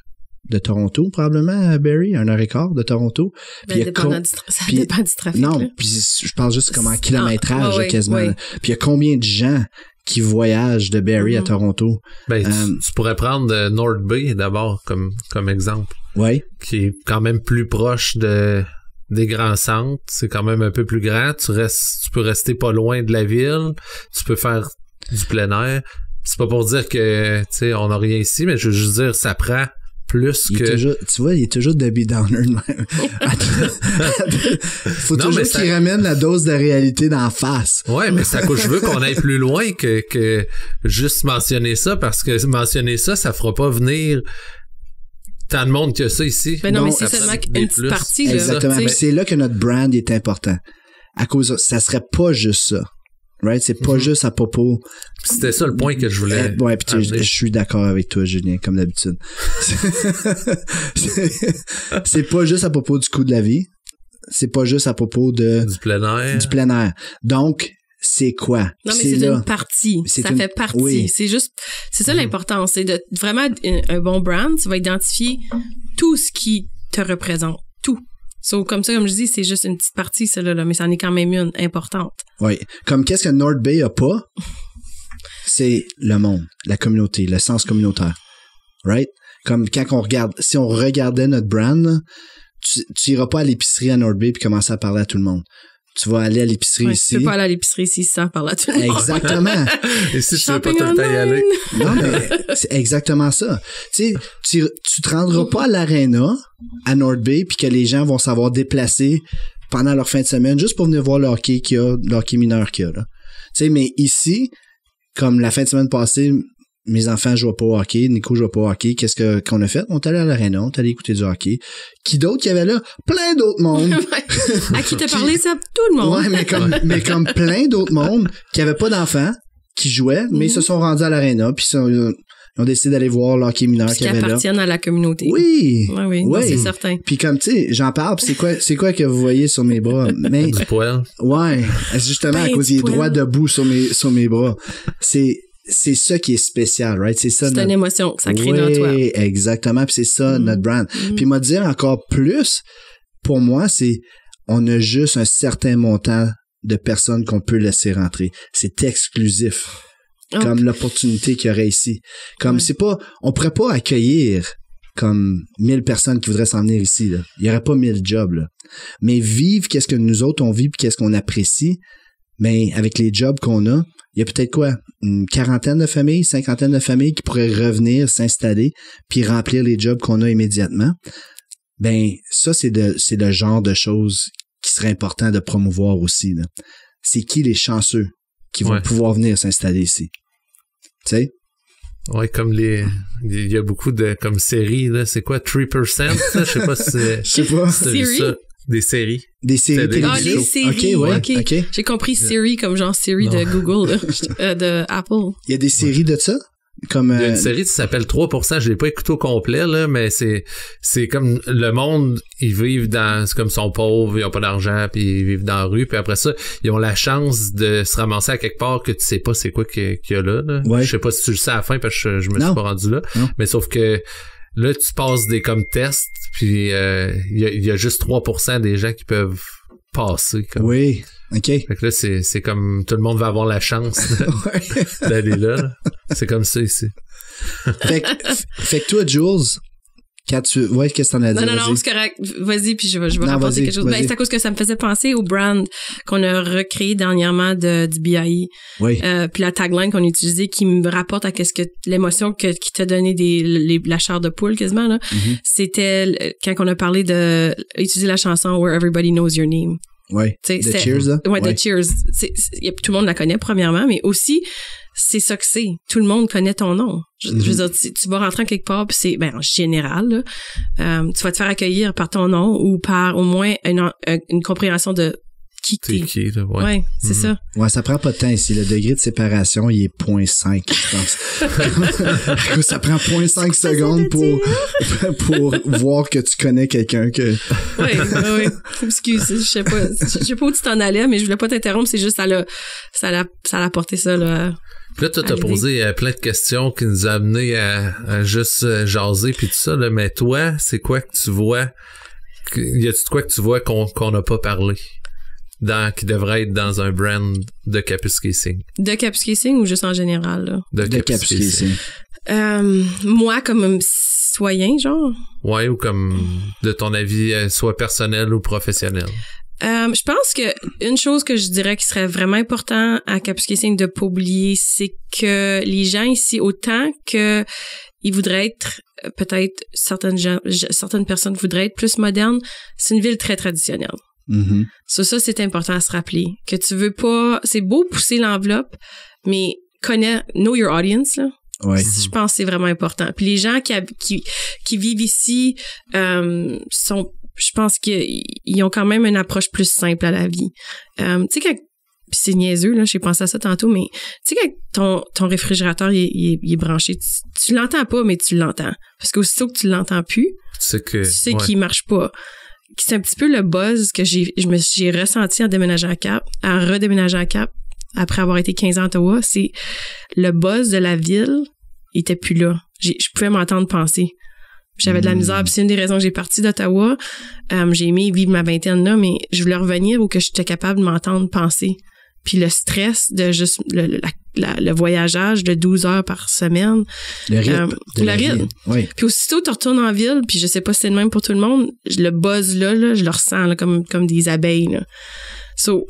de Toronto, probablement, à Barrie, 1h15 de Toronto. Ben, ça dépend du trafic. Non, puis je parle juste comme en kilométrage, quasiment. Oui. Puis il y a combien de gens qui voyagent de Barrie à Toronto? Ben, tu pourrais prendre North Bay d'abord comme exemple. Oui. Qui est quand même plus proche des grands centres. C'est quand même un peu plus grand. Tu peux rester pas loin de la ville. Tu peux faire du plein air. C'est pas pour dire que, tu sais, on n'a rien ici, mais je veux juste dire, ça prend plus que... Tu vois, il est toujours Debbie Downer de même. Faut toujours qu'il ramène la dose de réalité d'en face. Ouais, mais ça je veux qu'on aille plus loin que juste mentionner ça, parce que mentionner ça fera pas venir tant de monde que ça ici. Ben non, mais c'est seulement une petite partie. Exactement. Mais c'est là que notre brand est important. À cause de, ça serait pas juste ça. Right? C'est pas juste à propos. C'était ça le point que je voulais. Ouais, puis je suis d'accord avec toi, Julien, comme d'habitude. C'est pas juste à propos du coût de la vie. C'est pas juste à propos du plein air. Donc, c'est quoi? Non, mais c'est une partie. Ça fait partie. Oui. C'est ça l'important. C'est de vraiment un bon brand. Tu vas identifier tout ce qui te représente. Tout. Comme ça, comme je dis, c'est juste une petite partie, celle-là, mais ça en est quand même une importante. Oui. Comme qu'est-ce que North Bay a pas? C'est le monde, la communauté, le sens communautaire. Right? Comme quand on regarde, si on regardait notre brand, tu iras pas à l'épicerie à North Bay puis commencer à parler à tout le monde. Tu vas aller à l'épicerie ici. Tu peux pas aller à l'épicerie ici sans parler à tout le monde. Exactement. Et si tu veux pas tout le temps y aller. Non, mais c'est exactement ça. Tu sais, tu te rendras pas à l'aréna, à North Bay, puis que les gens vont savoir déplacer pendant leur fin de semaine juste pour venir voir le hockey le hockey mineur qu'il y a, là. Tu sais, mais ici, comme la fin de semaine passée, mes enfants jouaient pas au hockey, Nico jouait pas au hockey. Qu'est-ce qu'on a fait? On est allé à l'aréna, on est allé écouter du hockey. Qui d'autre qu'il y avait là? Plein d'autres mondes. À qui t'a parlé ça? Tout le monde. Ouais, mais comme plein d'autres mondes qui avaient pas d'enfants, qui jouaient, mais ils se sont rendus à l'aréna, puis ils ont décidé d'aller voir le hockey mineur qu'il y avait là. Qui appartiennent à la communauté. Oui. Oui. Non, c'est certain. Puis comme, tu sais, j'en parle, pis c'est quoi que vous voyez sur mes bras? Mais, du poil. Ouais. Justement, à cause qu'il est droit debout sur mes bras. C'est ça qui est spécial, right? C'est ça. C'est une émotion que ça crée dans toi. Oui, exactement. Puis c'est ça, notre brand. Puis moi, dire encore plus, pour moi, c'est, on a juste un certain montant de personnes qu'on peut laisser rentrer. C'est exclusif. Comme l'opportunité qu'il y aurait ici. Comme c'est pas, on pourrait pas accueillir comme 1000 personnes qui voudraient s'en venir ici, là. Il y aurait pas 1000 jobs, là. Mais vivre qu'est-ce que nous autres on vit puis qu'est-ce qu'on apprécie, mais avec les jobs qu'on a, il y a peut-être quoi? Une quarantaine de familles, 50 de familles qui pourraient revenir, s'installer, puis remplir les jobs qu'on a immédiatement. Ben, ça, c'est le genre de choses qui serait important de promouvoir aussi, là. C'est qui les chanceux qui vont pouvoir venir s'installer ici? Tu sais? Ouais, comme il y a beaucoup de, comme séries, là. C'est quoi? 3%? Je sais pas si c'est. Je sais pas. Ça. Des séries. Des séries télévisées. Ah, des séries. OK. J'ai compris Siri comme genre Siri de Google, de Apple. Il y a des séries de ça? Comme, il y a une série qui s'appelle 3%, je l'ai pas écouté au complet, là, mais c'est comme le monde, ils vivent c'est comme ils sont pauvres, ils ont pas d'argent, puis ils vivent dans la rue, puis après ça, ils ont la chance de se ramasser à quelque part que tu sais pas c'est quoi qu'il y a là. Ouais. Je sais pas si tu le sais à la fin, parce que je me suis pas rendu là. Non. Mais sauf que là, tu passes des comme tests, puis il y a juste 3% des gens qui peuvent passer. Comme. Oui, OK. Fait que là, c'est comme tout le monde va avoir la chance d'aller là. C'est comme ça ici. fait que toi, Jules, quand tu... Ouais, qu'est-ce que t'en as dit? Non, c'est correct. Vas-y, puis je vais rapporter quelque chose. Ben, c'est à cause que ça me faisait penser au brand qu'on a recréé dernièrement du BIE. Oui. Puis la tagline qu'on utilisait qui me rapporte à l'émotion qui t'a donné la chair de poule quasiment, là. Mm-hmm. C'était quand on a parlé de utiliser la chanson Where Everybody Knows Your Name. Oui. The Cheers, là? Ouais, The Cheers. Tout le monde la connaît, premièrement, mais aussi, c'est ça que c'est. Tout le monde connaît ton nom. Je veux dire, tu vas rentrer en quelque part, puis c'est, en général, là, tu vas te faire accueillir par ton nom ou par au moins une compréhension de qui t'es. Ouais, c'est ça. Ouais, ça prend pas de temps ici. Le degré de séparation, il est 0.5, je pense. Ça prend 0.5 secondes pour voir que tu connais quelqu'un que... Oui. Excuse, je sais pas où tu t'en allais, mais je voulais pas t'interrompre, c'est juste ça l'a apporté ça, là. Puis là, toi, t'as posé plein de questions qui nous a amené à juste jaser puis tout ça, là. Mais toi, c'est quoi que tu vois? Y a-tu de quoi que tu vois qu'on n'a pas parlé? Qui devrait être dans un brand de Kapuskasing. De Kapuskasing ou juste en général, là? De Kapuskasing. Moi, comme un citoyen, genre? Ouais, ou comme, de ton avis, soit personnel ou professionnel. Je pense que une chose que je dirais qui serait vraiment important à Kapuskasing de pas oublier, c'est que les gens ici, autant que ils voudraient être peut-être certaines personnes voudraient être plus modernes, c'est une ville très traditionnelle. Mm-hmm. Ça, c'est important à se rappeler. Que tu veux pas... C'est beau pousser l'enveloppe, mais know your audience, là. Ouais. Je pense que c'est vraiment important. Puis les gens qui vivent ici sont... Je pense qu'ils ont quand même une approche plus simple à la vie. Tu sais, puis c'est niaiseux, là, j'ai pensé à ça tantôt, mais tu sais, quand ton réfrigérateur il est branché, tu l'entends pas, mais tu l'entends. Parce qu'aussitôt que tu l'entends plus, tu sais qu'il marche pas. C'est un petit peu le buzz que j'ai ressenti en redéménageant à Cap, après avoir été 15 ans à Ottawa. C'est le buzz de la ville, il était plus là. Je pouvais m'entendre penser. J'avais de la misère, puis c'est une des raisons que j'ai parti d'Ottawa. J'ai aimé vivre ma vingtaine là, mais je voulais revenir où que j'étais capable de m'entendre penser. Puis le stress de juste le voyageage de 12 heures par semaine. Le rythme. Oui. Puis aussitôt, tu retournes en ville, puis je sais pas si c'est le même pour tout le monde, le buzz là je le ressens là, comme des abeilles. Là. So,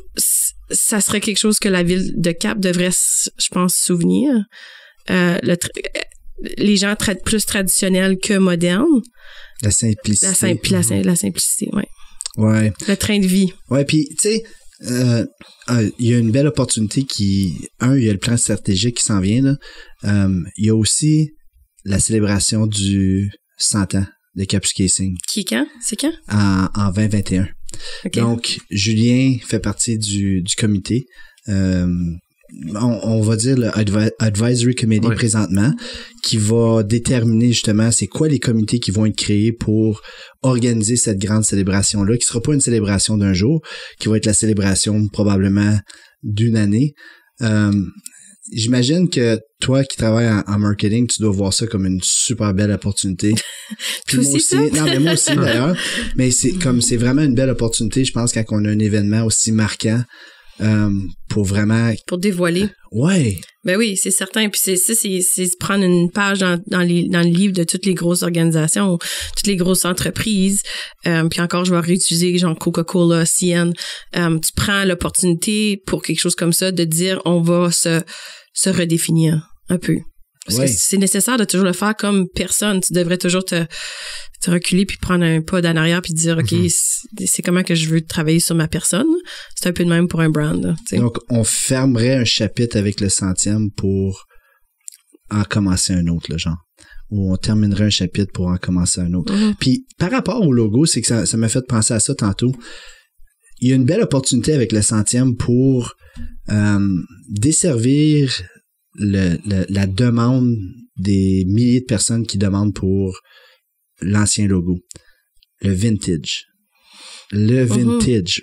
ça serait quelque chose que la ville de Cap devrait, je pense, se souvenir. Les gens plus traditionnels que modernes. La simplicité. La simplicité, oui. Ouais. Le train de vie. Ouais, puis tu sais, il y a une belle opportunité il y a le plan stratégique qui s'en vient, là. Il y a aussi la célébration du 100 ans de Capus Casing. Qui est quand? C'est quand? En 2021. Okay. Donc, Julien fait partie du comité. On va dire le Advisory Committee présentement, qui va déterminer justement c'est quoi les comités qui vont être créés pour organiser cette grande célébration-là, qui sera pas une célébration d'un jour, qui va être la célébration probablement d'une année. J'imagine que toi qui travailles en marketing, tu dois voir ça comme une super belle opportunité. Puis moi aussi, non, mais moi aussi d'ailleurs. Mais c'est vraiment une belle opportunité, je pense, quand on a un événement aussi marquant. Pour vraiment... Pour dévoiler. Ouais. Ben oui, c'est certain. Puis c'est prendre une page dans le livre de toutes les grosses organisations, toutes les grosses entreprises. Puis encore, je vais réutiliser genre Coca-Cola, CN. Tu prends l'opportunité pour quelque chose comme ça de dire on va se redéfinir un peu. Parce que c'est nécessaire de toujours le faire comme personne. Tu devrais toujours te reculer puis prendre un pas d'en arrière puis dire OK, c'est comment que je veux travailler sur ma personne. C'est un peu de même pour un brand. T'sais. Donc, on fermerait un chapitre avec le 100e pour en commencer un autre, là, genre. Ou on terminerait un chapitre pour en commencer un autre. Puis, par rapport au logo, c'est que ça m'a fait penser à ça tantôt. Il y a une belle opportunité avec le 100e pour desservir la demande des milliers de personnes qui demandent pour l'ancien logo. Le vintage,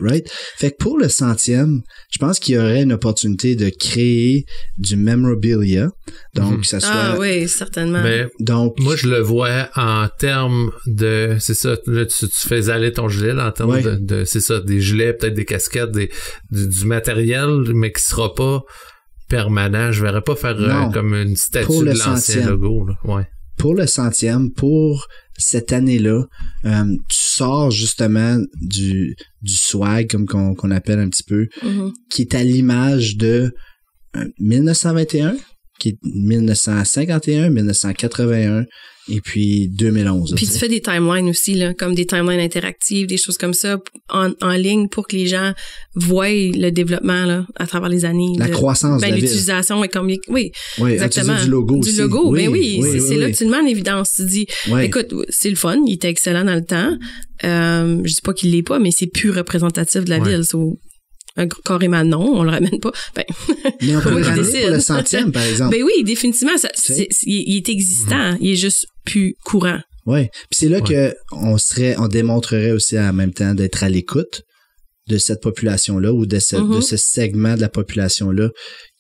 right? Fait que pour le 100e, je pense qu'il y aurait une opportunité de créer du memorabilia. Donc, que ça soit... Ah oui, certainement. Mais donc, moi, je le vois en termes de... C'est ça, là, tu fais aller ton gilet, là, en termes de c'est ça, des gilets, peut-être des casquettes, du matériel, mais qui sera pas permanent. Je verrais pas faire comme une statue de l'ancien logo. Là. Ouais. Pour le 100e, pour cette année-là, tu sors justement du swag, comme qu'on appelle un petit peu, qui est à l'image de 1921, qui est 1951, 1981 et puis 2011. Puis tu fais des timelines aussi, là, comme des timelines interactives, des choses comme ça en ligne pour que les gens voient le développement là, à travers les années. La croissance de la l'utilisation est comme... Oui, exactement. Du logo aussi. Du logo, oui, mais oui, c'est là que tu le mets en évidence. Tu dis, écoute, c'est le fun, il était excellent dans le temps. Je dis pas qu'il l'est pas, mais c'est plus représentatif de la ville. Carrément non, on le ramène pas. Mais on peut le ramener pour le 100e, par exemple. Ben oui, définitivement, il est existant, il est juste plus courant. Oui, puis c'est là que on démontrerait aussi en même temps d'être à l'écoute de cette population-là ou de ce segment de la population-là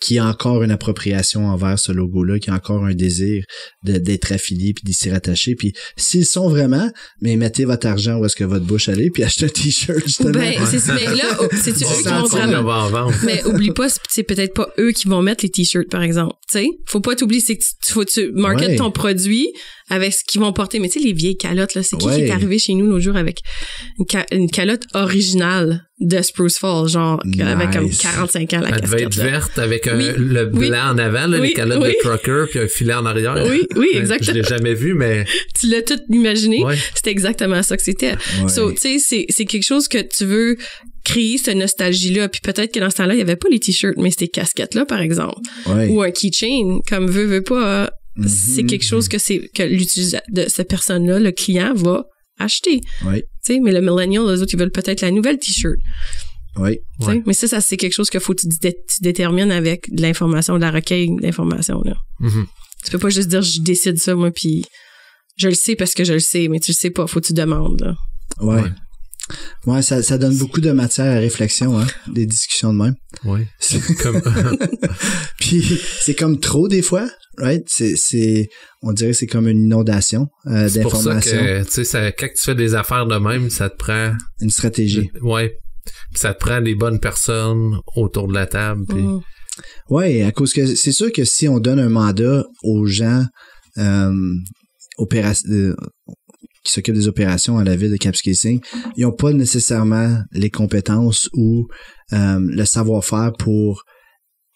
qui a encore une appropriation envers ce logo-là, qui a encore un désir d'être affilié puis d'y rattacher. Puis s'ils sont vraiment, mais mettez votre argent où est-ce que votre bouche allait puis achetez un t-shirt justement. Mais là, c'est eux qui vont se vendre. Mais oublie pas, c'est peut-être pas eux qui vont mettre les t-shirts par exemple. Tu sais, faut pas t'oublier, c'est que tu marketes ton produit avec ce qu'ils vont porter. Mais tu sais, les vieilles calottes là, c'est qui est arrivé chez nous l'autre jour avec une calotte originale de Spruce Falls, genre avec comme 45 ans la casquette. Elle devait être verte avec le blanc en avant, là, les calottes de trucker, puis un filet en arrière. Oui, exactement. Je l'ai jamais vu, mais... Tu l'as tout imaginé. Ouais. C'était exactement ça que c'était. Ouais. So, tu sais, c'est quelque chose que tu veux créer, cette nostalgie-là. Puis peut-être que dans ce temps-là, il y avait pas les t-shirts, mais c'était casquettes-là, par exemple. Ouais. Ou un keychain, comme veut pas. C'est quelque chose que l'utilisateur de cette personne-là, le client, va acheter. Oui. Tu sais, mais le millennial, les autres, ils veulent peut-être la nouvelle t-shirt. Oui. Ouais. Mais ça, c'est quelque chose qu'il faut que tu détermines avec de l'information, de la recueil d'informations, là. Mm-hmm. Tu peux pas juste dire, je décide ça, moi, puis je le sais parce que je le sais, mais tu le sais pas, faut que tu demandes, là. Ouais. Ouais, ça donne beaucoup de matière à réflexion, hein, des discussions de même. Oui. C'est comme... Puis, c'est comme trop des fois, right? On dirait que c'est comme une inondation d'informations. C'est pour ça que, tu sais, quand tu fais des affaires de même, ça te prend... Une stratégie. Ouais. Puis ça te prend des bonnes personnes autour de la table, puis... Ouais, à cause que c'est sûr que si on donne un mandat aux gens qui s'occupent des opérations à la ville de Kapuskasing, ils n'ont pas nécessairement les compétences ou le savoir-faire pour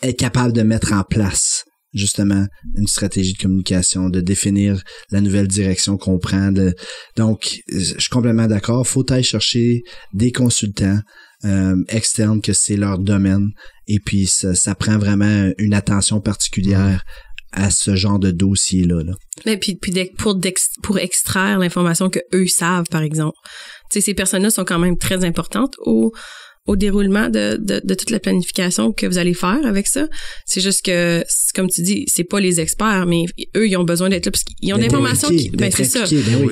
être capable de mettre en place justement une stratégie de communication, de définir la nouvelle direction qu'on prend. Donc, je suis complètement d'accord. Faut aller chercher des consultants externes que c'est leur domaine et puis ça prend vraiment une attention particulière à ce genre de dossier-là. Là. Mais puis pour extraire l'information que eux savent, par exemple. Tu sais, ces personnes-là sont quand même très importantes au déroulement de toute la planification que vous allez faire avec ça. C'est juste que, comme tu dis, c'est pas les experts, mais eux, ils ont besoin d'être là parce qu'ils ont l'information c'est ça.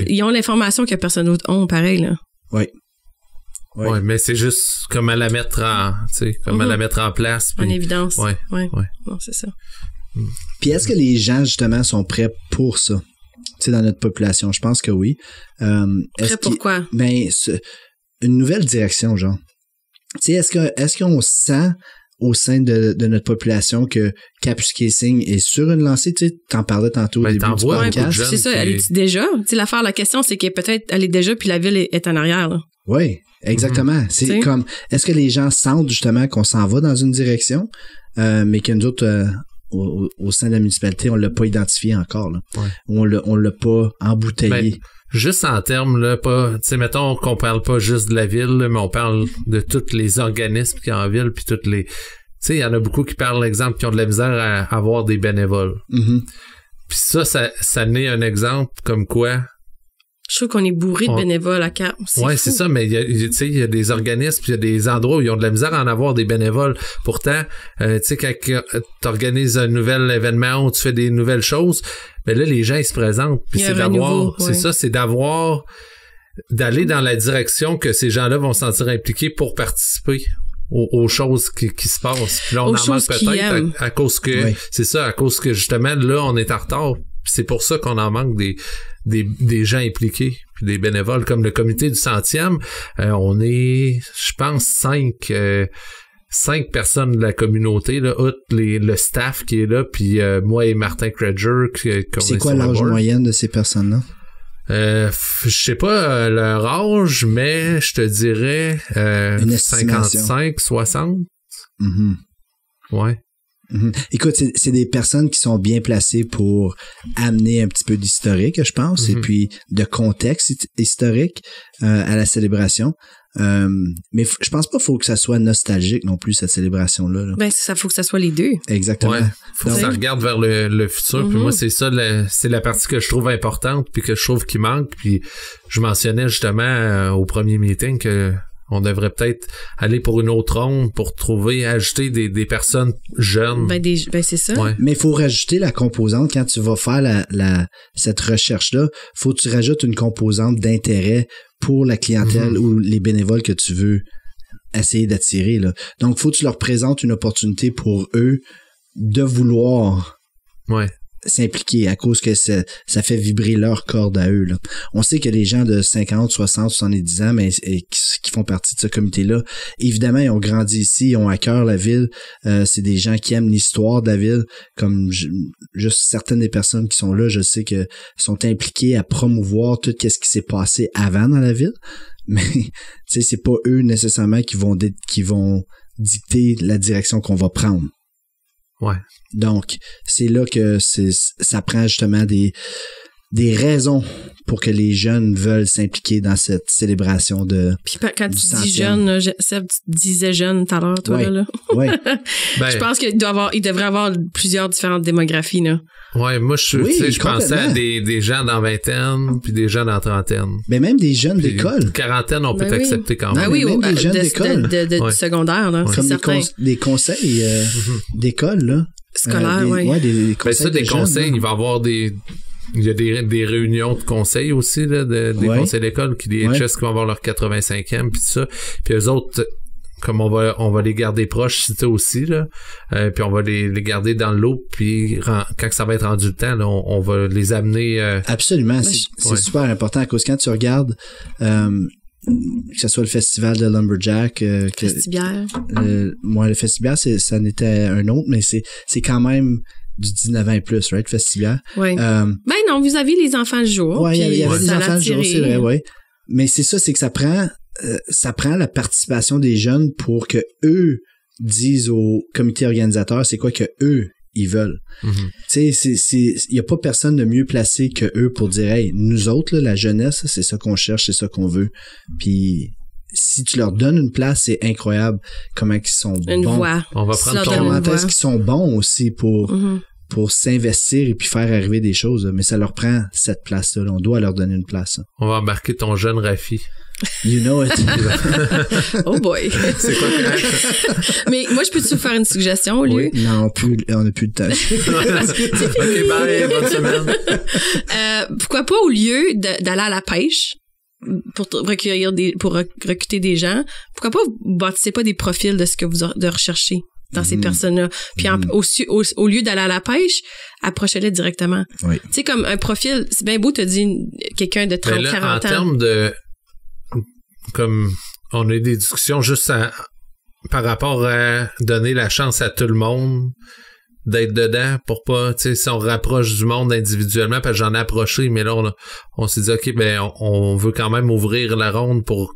Ils ont l'information que personne d'autre ont, pareil, là. Oui. Ouais, mais c'est juste comme à la mettre à la mettre en place. Puis, en évidence. Ouais. Non, c'est ça. Puis est-ce que les gens, justement, sont prêts pour ça? Tu sais, dans notre population, je pense que oui. Prêts pour quoi? Ben, une nouvelle direction, genre. Tu sais, est-ce qu'on sent au sein de notre population que Kapuskasing est sur une lancée? Tu sais, t'en parlais tantôt au début du podcast. C'est ça, elle est déjà. Tu sais, la question, c'est qu'elle est déjà, puis la ville est en arrière, là. Oui, exactement. C'est comme, est-ce que les gens sentent justement qu'on s'en va dans une direction, mais que nous autres, au sein de la municipalité, on l'a pas identifié encore, là. Ouais. On l'a pas embouteillé. Ben, juste en termes, là, pas, tu sais, mettons qu'on parle pas juste de la ville, là, mais on parle de tous les organismes qui sont en ville, puis toutes les, tu sais, il y en a beaucoup qui parlent, exemple, qui ont de la misère à avoir des bénévoles. Mm-hmm. Puis ça n'est un exemple comme quoi. Je trouve qu'on est bourré de bénévoles à Cap. Ouais, c'est ça, mais il y a des organismes, puis il y a des endroits où ils ont de la misère à en avoir des bénévoles. Pourtant, tu sais, quand t'organises un nouvel événement où tu fais des nouvelles choses, ben là, les gens, ils se présentent, puis c'est d'avoir, c'est ça, c'est d'aller dans la direction que ces gens-là vont se sentir impliqués pour participer aux choses qui se passent. Puis là, on en manque peut-être à cause que, c'est ça, à cause que justement, là, on est en retard. Puis c'est pour ça qu'on en manque des gens impliqués, puis des bénévoles, comme le comité du 100e. On est, je pense, 5 personnes de la communauté, là, outre le staff qui est là, puis moi et Martin Kredger. C'est quoi l'âge moyen de ces personnes-là? Je sais pas leur âge, mais je te dirais 55, 60. Mm-hmm. Ouais. Mm-hmm. Écoute, c'est des personnes qui sont bien placées pour amener un petit peu d'historique, je pense, et puis de contexte historique à la célébration. Mais je pense pas qu'il faut que ça soit nostalgique non plus, cette célébration-là. Là. Ben, ça faut que ça soit les deux. Exactement. Ouais, faut que ça regarde vers le futur. Puis moi, c'est ça, c'est la partie que je trouve importante, puis que je trouve qui manque. Puis je mentionnais justement au premier meeting que on devrait peut-être aller pour une autre ronde pour ajouter des personnes jeunes. Ben c'est ça. Ouais. Mais il faut rajouter la composante quand tu vas faire cette recherche-là. Faut que tu rajoutes une composante d'intérêt pour la clientèle ou les bénévoles que tu veux essayer d'attirer, là. Donc, faut que tu leur présentes une opportunité pour eux de vouloir s'impliquer à cause que ça fait vibrer leur corde à eux, là. On sait que les gens de 50, 60, 70 ans qui font partie de ce comité-là, évidemment, ils ont grandi ici, ils ont à cœur la ville. C'est des gens qui aiment l'histoire de la ville, comme juste certaines des personnes qui sont là, je sais que sont impliquées à promouvoir tout ce qui s'est passé avant dans la ville. Mais tu sais, c'est pas eux nécessairement qui vont dicter la direction qu'on va prendre. Ouais. Donc, c'est là que ça prend justement des raisons pour que les jeunes veulent s'impliquer dans cette célébration de. Puis quand tu dis jeune, Seb, tu disais jeune tout à l'heure, toi, là. Oui. Je pense qu'il devrait avoir plusieurs différentes démographies, là. Ouais, moi, je pensais à des gens dans vingtaine, puis des gens dans trentaine. Mais même des jeunes d'école. Quarantaine, on peut accepter quand même. Ah oui, même des jeunes d'école. De secondaire, là. Comme des conseils d'école, là. Scolaire, oui. Ouais, des conseils. Des conseils, il va y avoir il y a des réunions de conseils aussi, là, des conseils d'école, des HS qui vont avoir leur 85e, puis tout ça. Puis eux autres, comme on va les garder proches, c'était aussi, là, puis on va les garder dans le lot, puis quand ça va être rendu le temps, là, on va les amener... Absolument, c'est super important, à cause quand tu regardes... que ce soit le festival de Lumberjack, Festibiaire. Moi, le Festibiaire, ça n'était un autre, mais c'est quand même du 19 ans et plus, right, Festibiaire. Oui. Ben non, vous aviez les enfants le jour. Oui, il y avait des enfants le jour, c'est vrai, oui. Mais c'est ça, c'est que ça prend la participation des jeunes pour que eux disent au comité organisateur c'est quoi que eux ils veulent. Tu sais, il y a pas personne de mieux placé que eux pour dire hey, nous autres là, la jeunesse, c'est ça qu'on cherche, c'est ça qu'on veut. Puis si tu leur donnes une place, c'est incroyable comment ils sont une bons. Voix. On va prendre Comment est-ce qu'ils sont bons aussi pour s'investir et puis faire arriver des choses. Mais ça leur prend cette place-là. On doit leur donner une place. On va embarquer ton jeune Rafi. You know it. Oh boy. C'est quoi que... Mais moi, je peux-tu vous faire une suggestion, lui? Oui, non, on n'a plus de temps. OK, bye, bonne semaine. Pourquoi pas, au lieu d'aller à la pêche pour recruter des gens, pourquoi pas vous bâtissez pas des profils de ce que vous recherchez dans ces personnes-là. Puis au lieu d'aller à la pêche, approchez-les directement. Oui. Tu sais, comme un profil, c'est bien beau te dire quelqu'un de 30, 40 ans. En termes de... Comme on a eu des discussions juste par rapport à donner la chance à tout le monde d'être dedans pour pas, tu sais, si on rapproche du monde individuellement, parce que j'en ai approché, mais là, on s'est dit, OK, ben, on veut quand même ouvrir la ronde pour,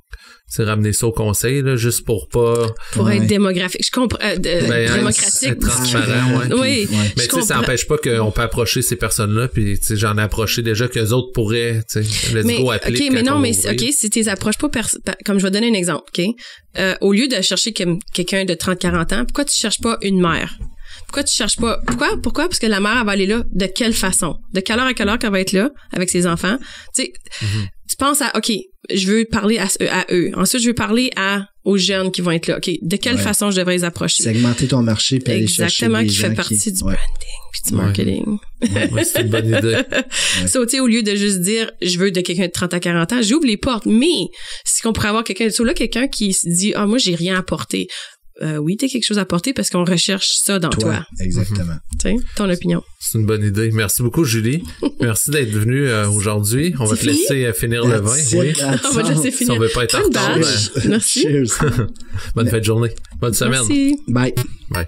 ramener ça au conseil, là, juste pour pas... Pour être démographique. Je comprends, démocratique. Être transparent, Oui. Mais tu sais, ça n'empêche pas qu'on peut approcher ces personnes-là, puis, tu sais, j'en ai approché déjà qu'eux autres pourraient, tu sais, let's go applique. OK, mais non, mais OK, si tu les approches pas, comme je vais donner un exemple, OK? Au lieu de chercher quelqu'un de 30-40 ans, pourquoi tu cherches pas une mère? Pourquoi tu cherches pas? Pourquoi? Parce que la mère, elle va aller là de quelle façon? De quelle heure à quelle heure qu'elle va être là avec ses enfants? Tu sais, tu penses à, OK, je veux parler à eux. Ensuite, je veux parler aux jeunes qui vont être là. OK, de quelle façon je devrais les approcher? Segmenter ton marché puis aller chercher des gens qui fait partie du branding puis du marketing. Ouais, c'est une bonne idée. So, tu sais, au lieu de juste dire, je veux de quelqu'un de 30 à 40 ans, j'ouvre les portes. Mais, si on pourrait avoir quelqu'un qui se dit, moi, j'ai rien à apporter. Oui, t'as quelque chose à apporter parce qu'on recherche ça dans toi. Exactement. Tu sais, ton opinion. C'est une bonne idée. Merci beaucoup, Julie. Merci d'être venue aujourd'hui. On va te laisser finir le vin. Oui. On va te laisser finir. Si on veut pas être en retard. Merci. Bonne fin de journée. Bonne semaine. Merci. Bye. Bye.